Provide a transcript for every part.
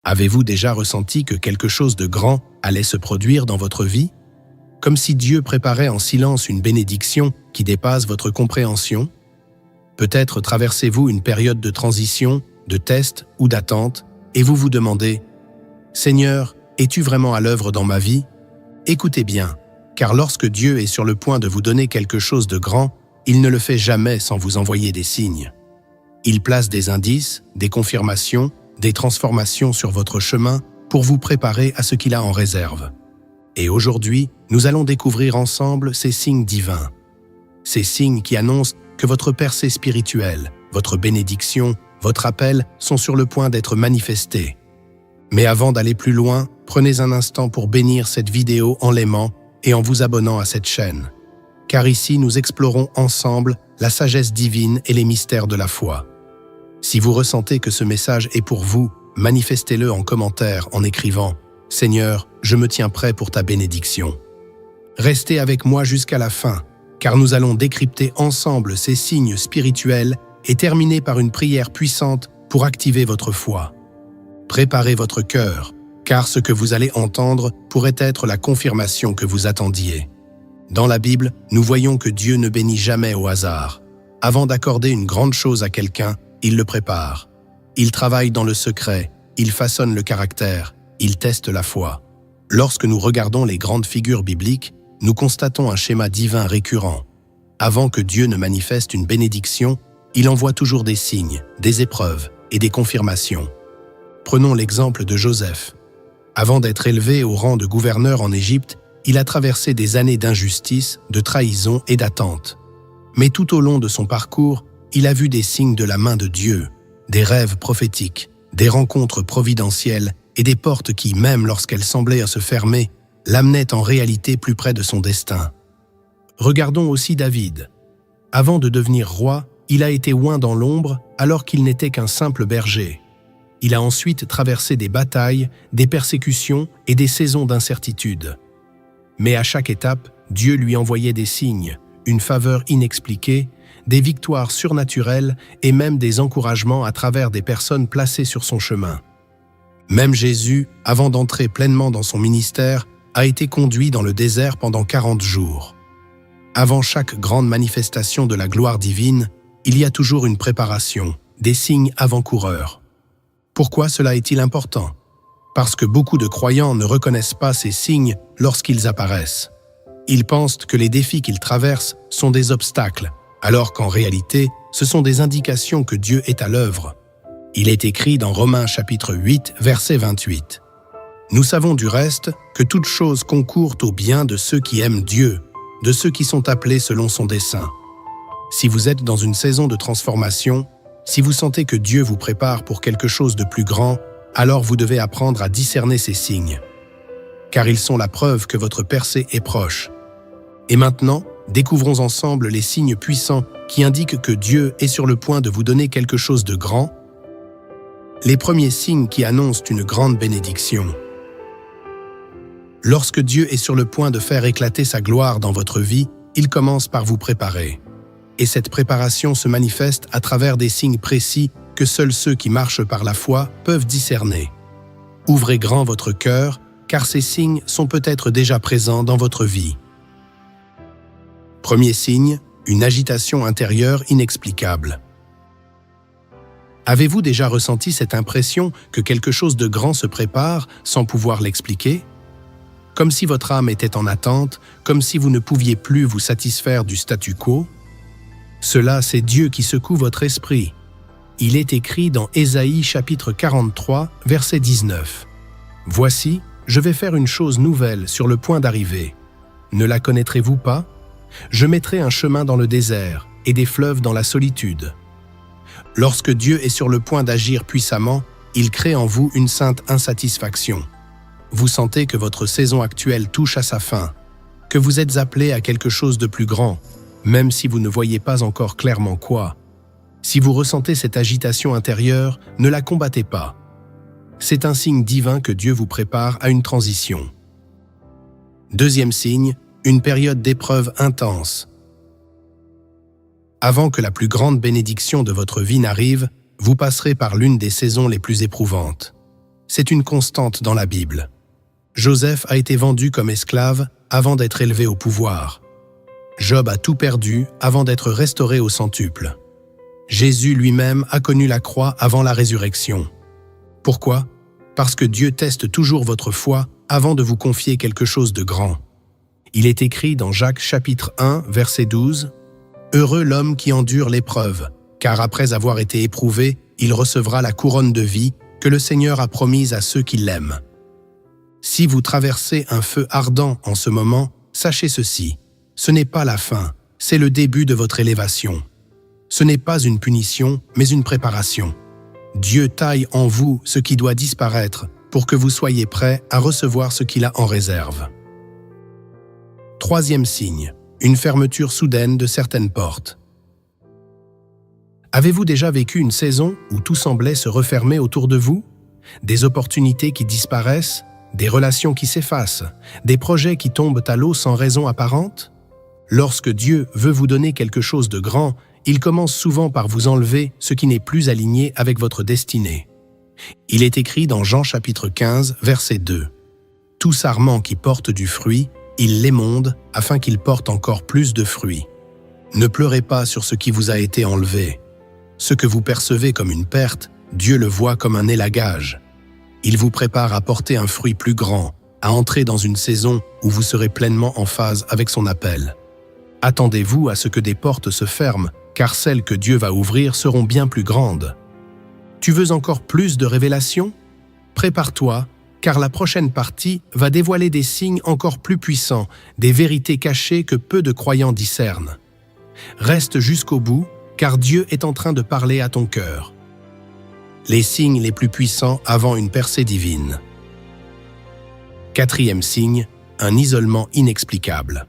Avez-vous déjà ressenti que quelque chose de grand allait se produire dans votre vie? Comme si Dieu préparait en silence une bénédiction qui dépasse votre compréhension? Peut-être traversez-vous une période de transition, de test ou d'attente, et vous vous demandez « Seigneur, es-tu vraiment à l'œuvre dans ma vie ?» Écoutez bien, car lorsque Dieu est sur le point de vous donner quelque chose de grand, il ne le fait jamais sans vous envoyer des signes. Il place des indices, des confirmations, des transformations sur votre chemin pour vous préparer à ce qu'il a en réserve. Et aujourd'hui, nous allons découvrir ensemble ces signes divins. Ces signes qui annoncent que votre percée spirituelle, votre bénédiction, votre appel sont sur le point d'être manifestés. Mais avant d'aller plus loin, prenez un instant pour bénir cette vidéo en l'aimant et en vous abonnant à cette chaîne. Car ici, nous explorons ensemble la sagesse divine et les mystères de la foi. Si vous ressentez que ce message est pour vous, manifestez-le en commentaire en écrivant « Seigneur, je me tiens prêt pour ta bénédiction ». Restez avec moi jusqu'à la fin, car nous allons décrypter ensemble ces signes spirituels et terminer par une prière puissante pour activer votre foi. Préparez votre cœur, car ce que vous allez entendre pourrait être la confirmation que vous attendiez. Dans la Bible, nous voyons que Dieu ne bénit jamais au hasard. Avant d'accorder une grande chose à quelqu'un, il le prépare. Il travaille dans le secret, il façonne le caractère, il teste la foi. Lorsque nous regardons les grandes figures bibliques, nous constatons un schéma divin récurrent. Avant que Dieu ne manifeste une bénédiction, il envoie toujours des signes, des épreuves et des confirmations. Prenons l'exemple de Joseph. Avant d'être élevé au rang de gouverneur en Égypte, il a traversé des années d'injustice, de trahison et d'attente. Mais tout au long de son parcours, il a vu des signes de la main de Dieu, des rêves prophétiques, des rencontres providentielles et des portes qui, même lorsqu'elles semblaient se fermer, l'amenaient en réalité plus près de son destin. Regardons aussi David. Avant de devenir roi, il a été oint dans l'ombre alors qu'il n'était qu'un simple berger. Il a ensuite traversé des batailles, des persécutions et des saisons d'incertitude. Mais à chaque étape, Dieu lui envoyait des signes, une faveur inexpliquée, des victoires surnaturelles et même des encouragements à travers des personnes placées sur son chemin. Même Jésus, avant d'entrer pleinement dans son ministère, a été conduit dans le désert pendant 40 jours. Avant chaque grande manifestation de la gloire divine, il y a toujours une préparation, des signes avant-coureurs. Pourquoi cela est-il important? Parce que beaucoup de croyants ne reconnaissent pas ces signes lorsqu'ils apparaissent. Ils pensent que les défis qu'ils traversent sont des obstacles, alors qu'en réalité, ce sont des indications que Dieu est à l'œuvre. Il est écrit dans Romains chapitre 8, verset 28. Nous savons du reste que toute chose concourt au bien de ceux qui aiment Dieu, de ceux qui sont appelés selon son dessein. Si vous êtes dans une saison de transformation, si vous sentez que Dieu vous prépare pour quelque chose de plus grand, alors vous devez apprendre à discerner ces signes, car ils sont la preuve que votre percée est proche. Et maintenant, découvrons ensemble les signes puissants qui indiquent que Dieu est sur le point de vous donner quelque chose de grand. Les premiers signes qui annoncent une grande bénédiction. Lorsque Dieu est sur le point de faire éclater sa gloire dans votre vie, il commence par vous préparer. Et cette préparation se manifeste à travers des signes précis que seuls ceux qui marchent par la foi peuvent discerner. Ouvrez grand votre cœur, car ces signes sont peut-être déjà présents dans votre vie. Premier signe, une agitation intérieure inexplicable. Avez-vous déjà ressenti cette impression que quelque chose de grand se prépare sans pouvoir l'expliquer? Comme si votre âme était en attente, comme si vous ne pouviez plus vous satisfaire du statu quo? Cela, c'est Dieu qui secoue votre esprit. Il est écrit dans Ésaïe chapitre 43, verset 19. « Voici, je vais faire une chose nouvelle sur le point d'arriver. Ne la connaîtrez-vous pas? Je mettrai un chemin dans le désert et des fleuves dans la solitude. » Lorsque Dieu est sur le point d'agir puissamment, il crée en vous une sainte insatisfaction. Vous sentez que votre saison actuelle touche à sa fin, que vous êtes appelé à quelque chose de plus grand, même si vous ne voyez pas encore clairement quoi. Si vous ressentez cette agitation intérieure, ne la combattez pas. C'est un signe divin que Dieu vous prépare à une transition. Deuxième signe, une période d'épreuve intense. Avant que la plus grande bénédiction de votre vie n'arrive, vous passerez par l'une des saisons les plus éprouvantes. C'est une constante dans la Bible. Joseph a été vendu comme esclave avant d'être élevé au pouvoir. Job a tout perdu avant d'être restauré au centuple. Jésus lui-même a connu la croix avant la résurrection. Pourquoi? Parce que Dieu teste toujours votre foi avant de vous confier quelque chose de grand. Il est écrit dans Jacques chapitre 1, verset 12, « Heureux l'homme qui endure l'épreuve, car après avoir été éprouvé, il recevra la couronne de vie que le Seigneur a promise à ceux qui l'aiment. » Si vous traversez un feu ardent en ce moment, sachez ceci, ce n'est pas la fin, c'est le début de votre élévation. Ce n'est pas une punition, mais une préparation. Dieu taille en vous ce qui doit disparaître pour que vous soyez prêts à recevoir ce qu'il a en réserve. Troisième signe, une fermeture soudaine de certaines portes. Avez-vous déjà vécu une saison où tout semblait se refermer autour de vous? Des opportunités qui disparaissent, des relations qui s'effacent, des projets qui tombent à l'eau sans raison apparente? Lorsque Dieu veut vous donner quelque chose de grand, il commence souvent par vous enlever ce qui n'est plus aligné avec votre destinée. Il est écrit dans Jean chapitre 15, verset 2. « Tout sarment qui porte du fruit, il l'émonde afin qu'il porte encore plus de fruits. Ne pleurez pas sur ce qui vous a été enlevé. Ce que vous percevez comme une perte, Dieu le voit comme un élagage. Il vous prépare à porter un fruit plus grand, à entrer dans une saison où vous serez pleinement en phase avec son appel. Attendez-vous à ce que des portes se ferment, car celles que Dieu va ouvrir seront bien plus grandes. Tu veux encore plus de révélations? Prépare-toi, car la prochaine partie va dévoiler des signes encore plus puissants, des vérités cachées que peu de croyants discernent. Reste jusqu'au bout, car Dieu est en train de parler à ton cœur. Les signes les plus puissants avant une percée divine. Quatrième signe, un isolement inexplicable.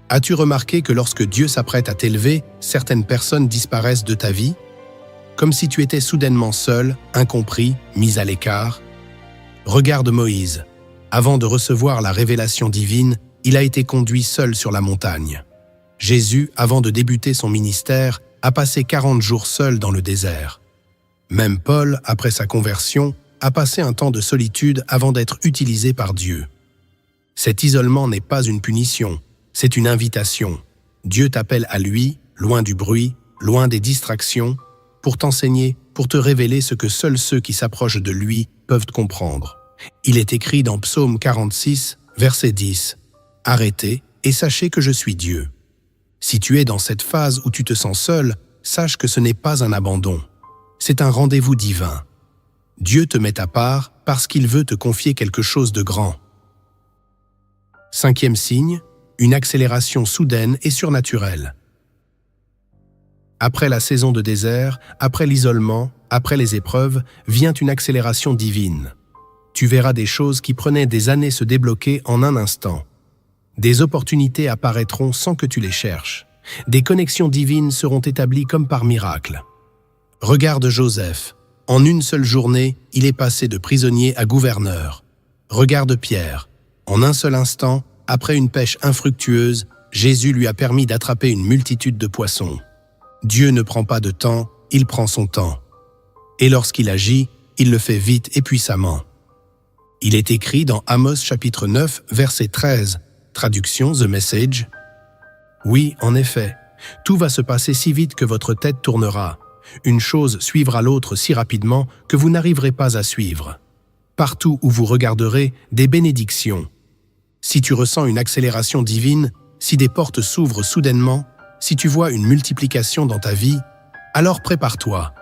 As-tu remarqué que lorsque Dieu s'apprête à t'élever, certaines personnes disparaissent de ta vie? Comme si tu étais soudainement seul, incompris, mis à l'écart? Regarde Moïse. Avant de recevoir la révélation divine, il a été conduit seul sur la montagne. Jésus, avant de débuter son ministère, a passé 40 jours seul dans le désert. Même Paul, après sa conversion, a passé un temps de solitude avant d'être utilisé par Dieu. Cet isolement n'est pas une punition, c'est une invitation. Dieu t'appelle à lui, loin du bruit, loin des distractions, pour t'enseigner, pour te révéler ce que seuls ceux qui s'approchent de lui peuvent comprendre. Il est écrit dans Psaume 46, verset 10, « Arrêtez et sachez que je suis Dieu. » Si tu es dans cette phase où tu te sens seul, sache que ce n'est pas un abandon. C'est un rendez-vous divin. Dieu te met à part parce qu'il veut te confier quelque chose de grand. Cinquième signe, une accélération soudaine et surnaturelle. Après la saison de désert, après l'isolement, après les épreuves, vient une accélération divine. Tu verras des choses qui prenaient des années se débloquer en un instant. Des opportunités apparaîtront sans que tu les cherches. Des connexions divines seront établies comme par miracle. Regarde Joseph. En une seule journée, il est passé de prisonnier à gouverneur. Regarde Pierre. En un seul instant, après une pêche infructueuse, Jésus lui a permis d'attraper une multitude de poissons. Dieu ne prend pas de temps, il prend son temps. Et lorsqu'il agit, il le fait vite et puissamment. Il est écrit dans Amos chapitre 9, verset 13, traduction The Message. « Oui, en effet, tout va se passer si vite que votre tête tournera. Une chose suivra l'autre si rapidement que vous n'arriverez pas à suivre. Partout où vous regarderez, des bénédictions. Si tu ressens une accélération divine, si des portes s'ouvrent soudainement, si tu vois une multiplication dans ta vie, alors prépare-toi.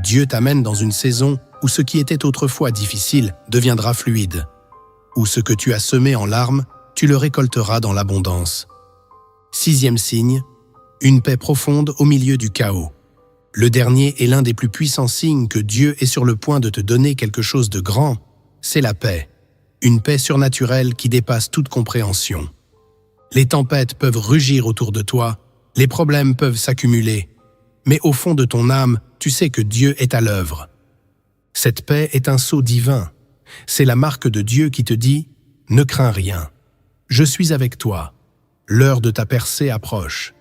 Dieu t'amène dans une saison où ce qui était autrefois difficile deviendra fluide. Où ce que tu as semé en larmes, tu le récolteras dans l'abondance. Sixième signe, une paix profonde au milieu du chaos. Le dernier est l'un des plus puissants signes que Dieu est sur le point de te donner quelque chose de grand, c'est la paix. Une paix surnaturelle qui dépasse toute compréhension. Les tempêtes peuvent rugir autour de toi, les problèmes peuvent s'accumuler, mais au fond de ton âme, tu sais que Dieu est à l'œuvre. Cette paix est un sceau divin. C'est la marque de Dieu qui te dit « Ne crains rien. Je suis avec toi. L'heure de ta percée approche. »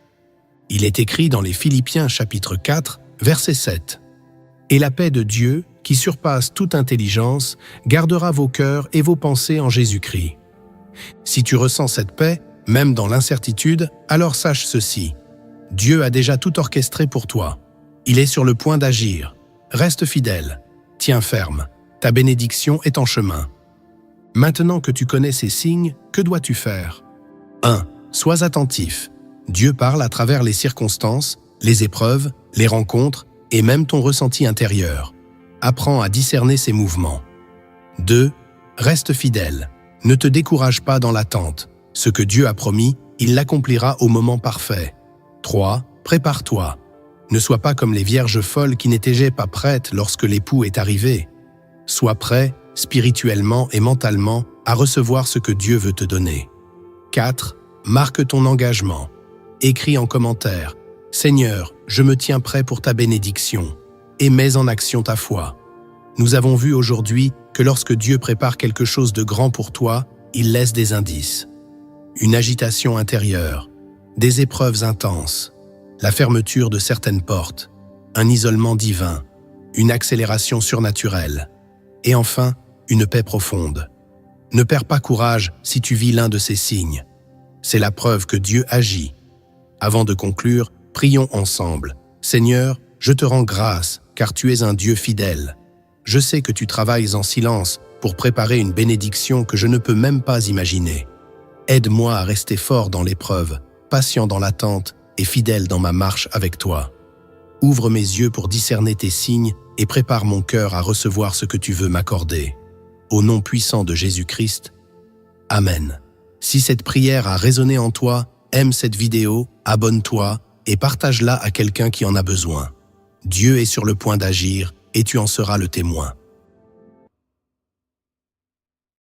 Il est écrit dans les Philippiens chapitre 4, verset 7. « Et la paix de Dieu, qui surpasse toute intelligence, gardera vos cœurs et vos pensées en Jésus-Christ. Si tu ressens cette paix, même dans l'incertitude, alors sache ceci. Dieu a déjà tout orchestré pour toi. Il est sur le point d'agir. Reste fidèle. Tiens ferme. Ta bénédiction est en chemin. Maintenant que tu connais ces signes, que dois-tu faire? 1. Sois attentif. Dieu parle à travers les circonstances, les épreuves, les rencontres et même ton ressenti intérieur. Apprends à discerner ses mouvements. 2. Reste fidèle. Ne te décourage pas dans l'attente. Ce que Dieu a promis, il l'accomplira au moment parfait. 3. Prépare-toi. Ne sois pas comme les vierges folles qui n'étaient pas prêtes lorsque l'époux est arrivé. Sois prêt, spirituellement et mentalement, à recevoir ce que Dieu veut te donner. 4. Marque ton engagement. Écris en commentaire « Seigneur, je me tiens prêt pour ta bénédiction » et mets en action ta foi. Nous avons vu aujourd'hui que lorsque Dieu prépare quelque chose de grand pour toi, il laisse des indices. Une agitation intérieure, des épreuves intenses, la fermeture de certaines portes, un isolement divin, une accélération surnaturelle, et enfin, une paix profonde. Ne perds pas courage si tu vis l'un de ces signes. C'est la preuve que Dieu agit. Avant de conclure, prions ensemble. Seigneur, je te rends grâce, car tu es un Dieu fidèle. Je sais que tu travailles en silence pour préparer une bénédiction que je ne peux même pas imaginer. Aide-moi à rester fort dans l'épreuve, patient dans l'attente et fidèle dans ma marche avec toi. Ouvre mes yeux pour discerner tes signes et prépare mon cœur à recevoir ce que tu veux m'accorder. Au nom puissant de Jésus-Christ, Amen. Si cette prière a résonné en toi, aime cette vidéo, abonne-toi et partage-la à quelqu'un qui en a besoin. Dieu est sur le point d'agir et tu en seras le témoin.